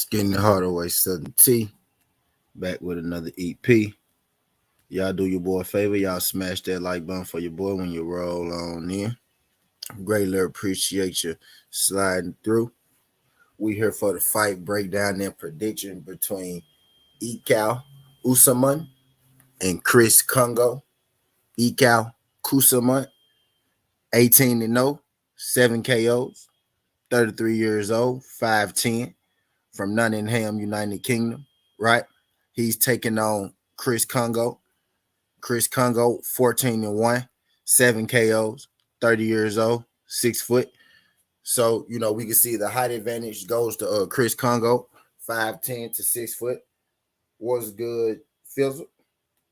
Getting the harder way, Southern T. Back with another EP. Y'all do your boy a favor. Y'all smash that like button for your boy when you roll on in. Greatly appreciate you sliding through. We here for the fight breakdown and prediction between Ekow Essuman and Chris Kongo. Ekow Essuman, 18-0, 7 KOs, 33 years old, 5'10", from Nottingham, United Kingdom, right? He's taking on Chris Kongo. Chris Kongo, 14-1, 7 KOs, 30 years old, 6 foot. So, we can see the height advantage goes to Chris Kongo, 5'10" to 6 foot. What's good, Fizzle?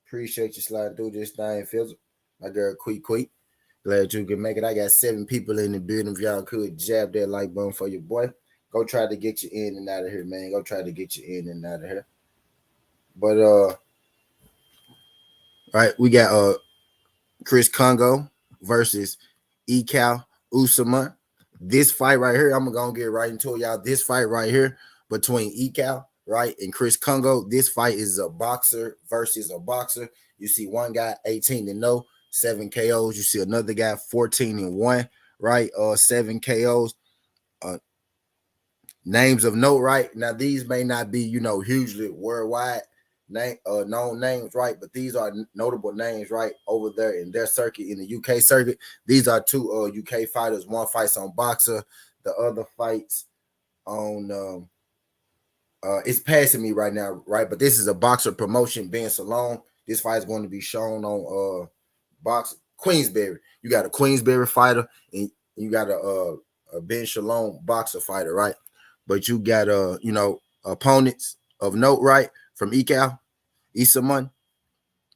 Appreciate you sliding through this thing, Fizzle. My girl, Quick. Glad you can make it. I got 7 people in the building. If y'all could jab that like button for your boy. Go try to get you in and out of here, man. Go try to get you in and out of here. But right, we got Chris Kongo versus Ekow Essuman. This fight right here, I'm gonna get right into it, y'all. This fight right here between Ekow, right, and Chris Kongo. This fight is a boxer versus a boxer. You see one guy 18-0, 7 KOs. You see another guy 14-1, right? 7 KOs. Names of note, right? Now, these may not be, hugely worldwide known names, right? But these are notable names, right, over there in their circuit, in the UK circuit. These are 2 UK fighters. One fights on Boxer, the other fights on it's passing me right now, right? But this is a Boxer promotion, Ben Salone. This fight is going to be shown on Box Queensberry. You got a Queensberry fighter, and you got a Ben Shalom Boxer fighter, right? But you got opponents of note, right? From Ekow Essuman.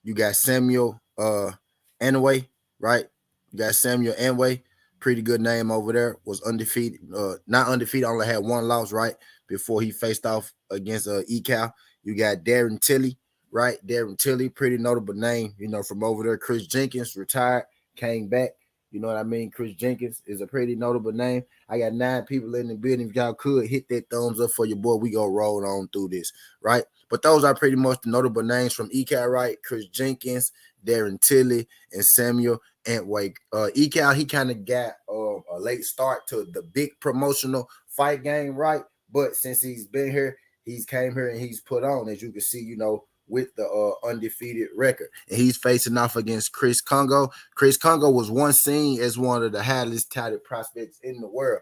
You got Samuel Anway, right? You got Samuel Anway, pretty good name over there. Was undefeated, not undefeated, only had 1 loss, right? Before he faced off against Ekow. You got Darren Tilley, right? Darren Tilley, pretty notable name, from over there. Chris Jenkins, retired, came back. You know what I mean? Chris Jenkins is a pretty notable name. I got 9 people in the building. If y'all could hit that thumbs up for your boy, we go roll on through this, right? But those are pretty much the notable names from Ekow, right? Chris Jenkins, Darren Tilley, and Samuel Antway. Ekow, he kind of got a late start to the big promotional fight game, right? But since he's been here, he's came here and he's put on, as you can see, with the undefeated record. And he's facing off against Chris Kongo. Chris Kongo was once seen as one of the highest touted prospects in the world.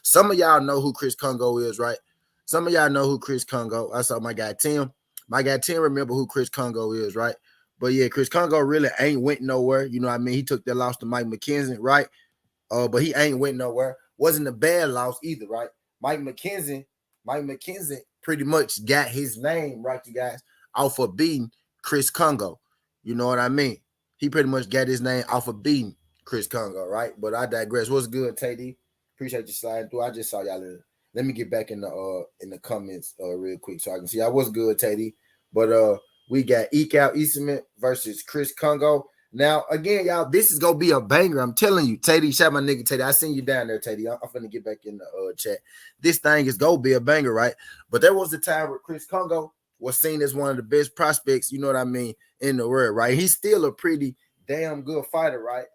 Some of y'all know who Chris Kongo is, right? Some of y'all know who Chris Kongo. I saw my guy Tim. My guy Tim remember who Chris Kongo is, right? But yeah, Chris Kongo really ain't went nowhere. You know what I mean? He took that loss to Mike McKenzie, right? But he ain't went nowhere. Wasn't a bad loss either, right? Mike McKenzie pretty much got his name, right, you guys, off of beating Chris Kongo. You know what I mean? He pretty much got his name off of beating Chris Kongo, right? But I digress. What's good, TD? Appreciate you sliding through. I just saw y'all in. Let me get back in the comments real quick so I can see. I was good, TD. But we got Ekow Essuman versus Chris Kongo. Now, again, y'all, this is gonna be a banger. I'm telling you, Teddy, shout my nigga Teddy. I seen you down there, Teddy. I'm finna get back in the chat. This thing is gonna be a banger, right? But there was a time where Chris Kongo was seen as one of the best prospects, you know what I mean, in the world, right? He's still a pretty damn good fighter, right?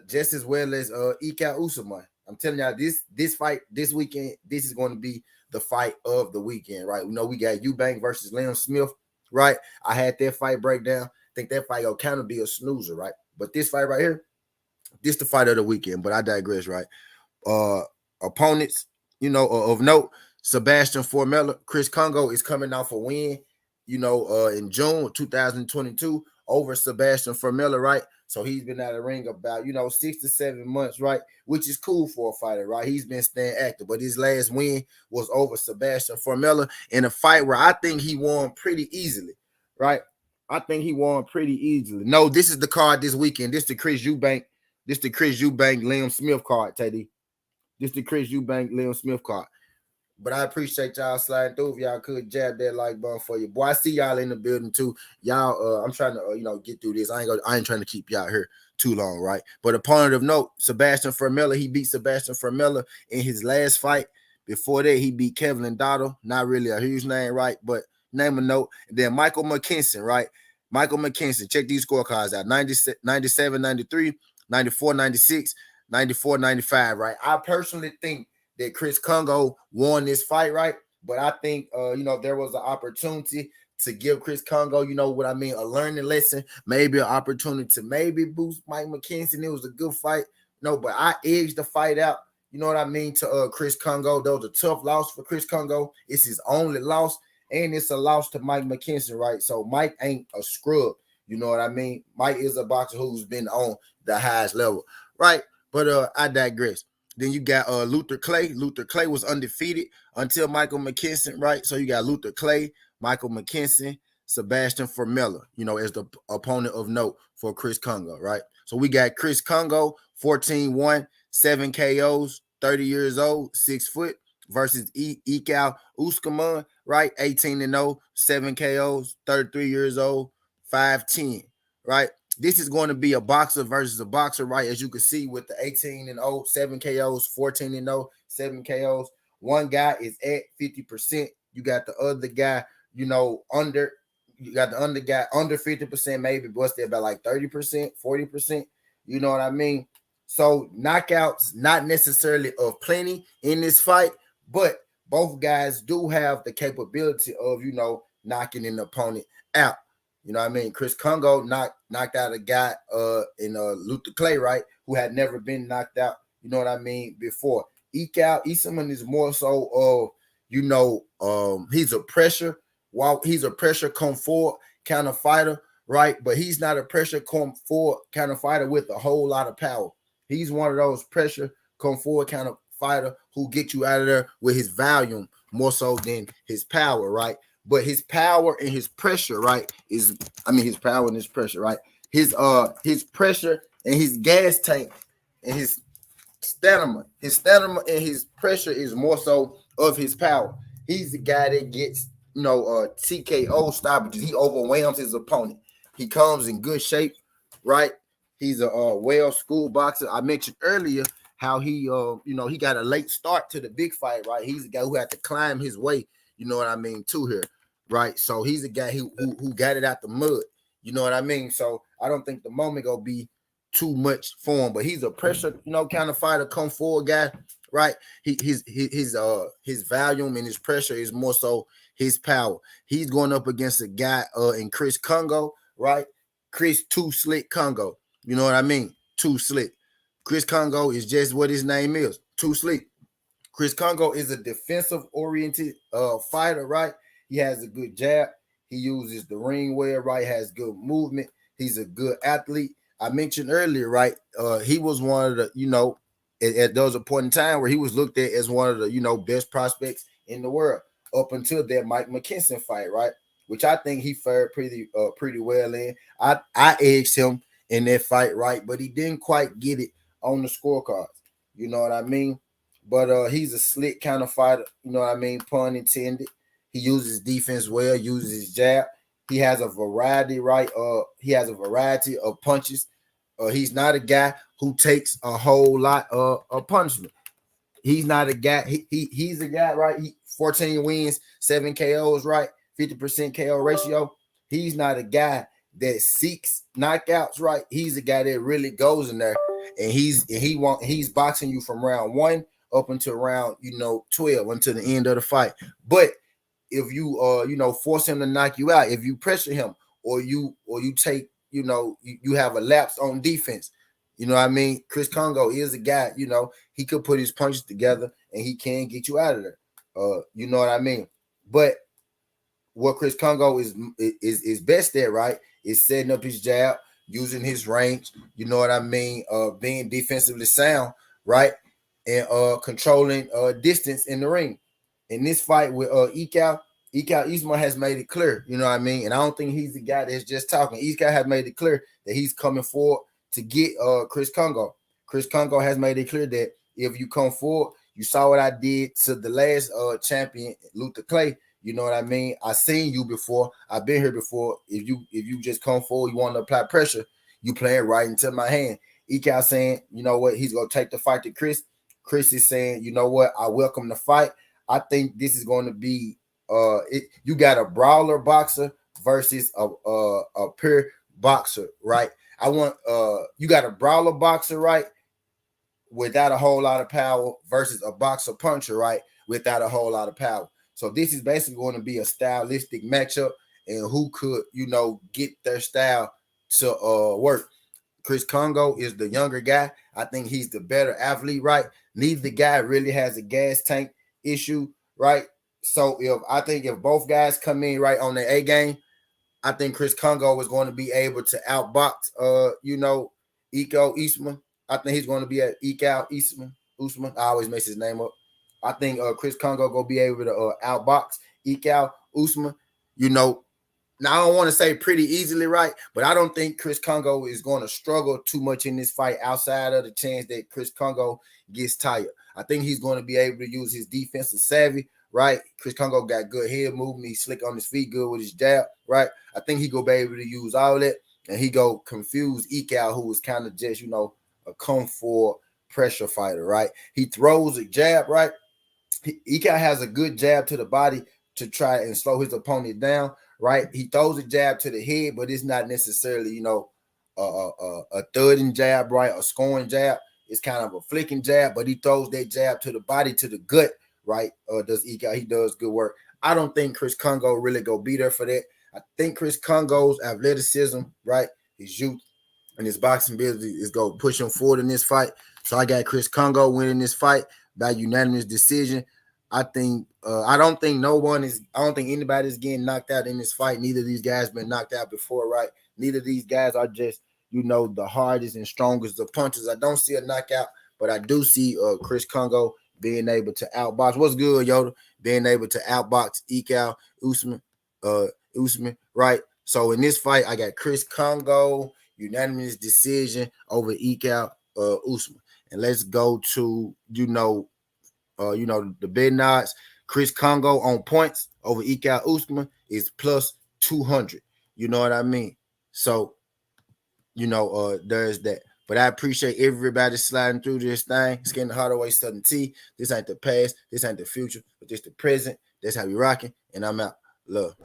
Just as well as Ekow Essuman. I'm telling y'all, this fight this weekend, this is going to be the fight of the weekend, right? We got Eubank versus Liam Smith, right? I had that fight breakdown. I think that fight will kind of be a snoozer, right? But this fight right here, this the fight of the weekend. But I digress, right? Opponents, of note, Sebastian Formella. Chris Kongo is coming off a win, in June 2022 over Sebastian Formella, right? So he's been out of the ring about, 6 to 7 months, right? Which is cool for a fighter, right? He's been staying active. But his last win was over Sebastian Formella in a fight where I think he won pretty easily, right? I think he won pretty easily. No, this is the card this weekend. This the Chris Eubank. This the Chris Eubank Liam Smith card, Teddy. This the Chris Eubank Liam Smith card. But I appreciate y'all sliding through. If y'all could jab that like button for you. Boy, I see y'all in the building too. Y'all, I'm trying to get through this. I ain't trying to keep y'all here too long, right? But opponent of note, Sebastian Formella. He beat Sebastian Formella in his last fight Before that, he beat Kevin Dotto. Not really a huge name, right? But name a note. And then Michael McKinson, right? Michael McKinson. Check these scorecards out. 97, 93, 94, 96, 94, 95, right? I personally think that Chris Kongo won this fight, right? But I think, there was an opportunity to give Chris Kongo, you know what I mean, a learning lesson, maybe an opportunity to maybe boost Mike McKinson. It was a good fight. No, but I edged the fight out, you know what I mean, to Chris Kongo. That was a tough loss for Chris Kongo. It's his only loss, and it's a loss to Mike McKinson, right? So Mike ain't a scrub, you know what I mean? Mike is a boxer who's been on the highest level, right? But I digress. Then you got Luther Clay. Luther Clay was undefeated until Michael McKinson, right? So you got Luther Clay, Michael McKinson, Sebastian Formella, as the opponent of note for Chris Kongo, right? So we got Chris Kongo, 14-1, 7 KOs, 30 years old, 6 foot, versus Ekow Essuman, right? 18-0, 7 KOs, 33 years old, 5'10", right? This is going to be a boxer versus a boxer, right? As you can see with the 18-0, 7 KOs, 14-0, 7 KOs. One guy is at 50%. You got the other guy, under. You got the under guy under 50%, maybe busted about like 30%, 40%. You know what I mean? So knockouts, not necessarily of plenty in this fight, but both guys do have the capability of, knocking an opponent out. You know what I mean? Chris Kongo knocked out a guy in Luther Clay, right, who had never been knocked out, you know what I mean, before. Ekow Essuman is more so of, he's a pressure come forward kind of fighter, right? But he's not a pressure come forward kind of fighter with a whole lot of power. He's one of those pressure come forward kind of fighter who get you out of there with his volume more so than his power, right? But his power and his pressure, right, his power and his pressure, right? His pressure and his gas tank and his stamina and his pressure is more so of his power. He's the guy that gets, TKO stoppages. He overwhelms his opponent. He comes in good shape, right? He's a well-schooled boxer. I mentioned earlier how he got a late start to the big fight, right? He's the guy who had to climb his way, you know what I mean, to here, right? So he's a guy who got it out the mud, you know what I mean? So I don't think the moment gonna be too much for him, but he's a pressure, kind of fighter, come forward guy, right? His volume and his pressure is more so his power. He's going up against a guy in Chris Kongo, right? Chris Too Slick Kongo. You know what I mean? Too Slick. Chris Kongo is just what his name is. Too Slick. Chris Kongo is a defensive-oriented fighter, right? He has a good jab. He uses the ring well, right? Has good movement. He's a good athlete. I mentioned earlier, right? He was one of the, there was a point in time where he was looked at as one of the, best prospects in the world up until that Mike McKinson fight, right? Which I think he fared pretty well in. I edged him in that fight, right? But he didn't quite get it on the scorecards. You know what I mean? But he's a slick kind of fighter, you know what I mean? Pun intended. He uses defense well, uses his jab. He has a variety, right? He has a variety of punches. He's not a guy who takes a whole lot of punishment. He's not a guy. He's a guy, right? 14 wins, 7 KOs, right? 50% KO ratio. He's not a guy that seeks knockouts, right? He's a guy that really goes in there, and he's boxing you from round 1 up until round 12 until the end of the fight. But if you force him to knock you out, if you pressure him, or you take you have a lapse on defense, you know what I mean? Chris Kongo is a guy, he could put his punches together and he can get you out of there. You know what I mean? But what Chris Kongo is best at, right, is setting up his jab, using his range, you know what I mean? Being defensively sound, right? And controlling distance in the ring. In this fight with Ekow Essuman has made it clear, you know what I mean? And I don't think he's the guy that's just talking. Ekow has made it clear that he's coming forward to get Chris Kongo. Chris Kongo has made it clear that if you come forward, you saw what I did to the last champion, Luther Clay. You know what I mean? I seen you before. I've been here before. If you just come forward, you want to apply pressure, you play it right into my hand. Ekow saying, you know what, he's gonna take the fight to Chris. Chris is saying, you know what, I welcome the fight. I think this is going to be you got a brawler boxer versus a pure boxer, right? I want you got a brawler boxer, right, without a whole lot of power versus a boxer puncher, right, without a whole lot of power. So this is basically going to be a stylistic matchup and who could, you know, get their style to work. Chris Kongo is the younger guy. I think he's the better athlete, right? Neither guy really has a gas tank issue, right? So if both guys come in right on the A game, I think Chris Kongo is going to be able to outbox Ekow Essuman. I think he's going to be at Ekow Essuman. Usman. I always mess his name up. I think Chris Kongo gonna be able to outbox Ekow Essuman. You know, now I don't want to say pretty easily, right? But I don't think Chris Kongo is going to struggle too much in this fight outside of the chance that Chris Kongo gets tired. I think he's going to be able to use his defensive savvy, right? Chris Kongo got good head movement. He's slick on his feet, good with his jab, right? I think he go be able to use all that, and he go confuse Ekow, who is kind of just, a kung fu pressure fighter, right? He throws a jab, right? Ekow has a good jab to the body to try and slow his opponent down, right? He throws a jab to the head, but it's not necessarily, a thudding jab, right? A scoring jab. It's kind of a flicking jab, but he throws that jab to the body, to the gut, right? Does Ekow? He does good work. I don't think Chris Kongo really go be there for that. I think Chris Kongo's athleticism, right, his youth and his boxing ability is go push him forward in this fight. So I got Chris Kongo winning this fight by unanimous decision. I don't think anybody's getting knocked out in this fight. Neither of these guys been knocked out before, right? Neither of these guys are just, the hardest and strongest of punches. I don't see a knockout, but I do see Chris Kongo being able to outbox. What's good, Yoda? Being able to outbox Ekow Essuman, right? So in this fight, I got Chris Kongo unanimous decision over Ekow Essuman. And let's go to the betting odds. Chris Kongo on points over Ekow Essuman is plus 200. You know what I mean? So, there's that. But I appreciate everybody sliding through this thing. It's getting the Hardaway Southern T. This ain't the past. This ain't the future. But this the present. That's how we rocking. And I'm out. Love.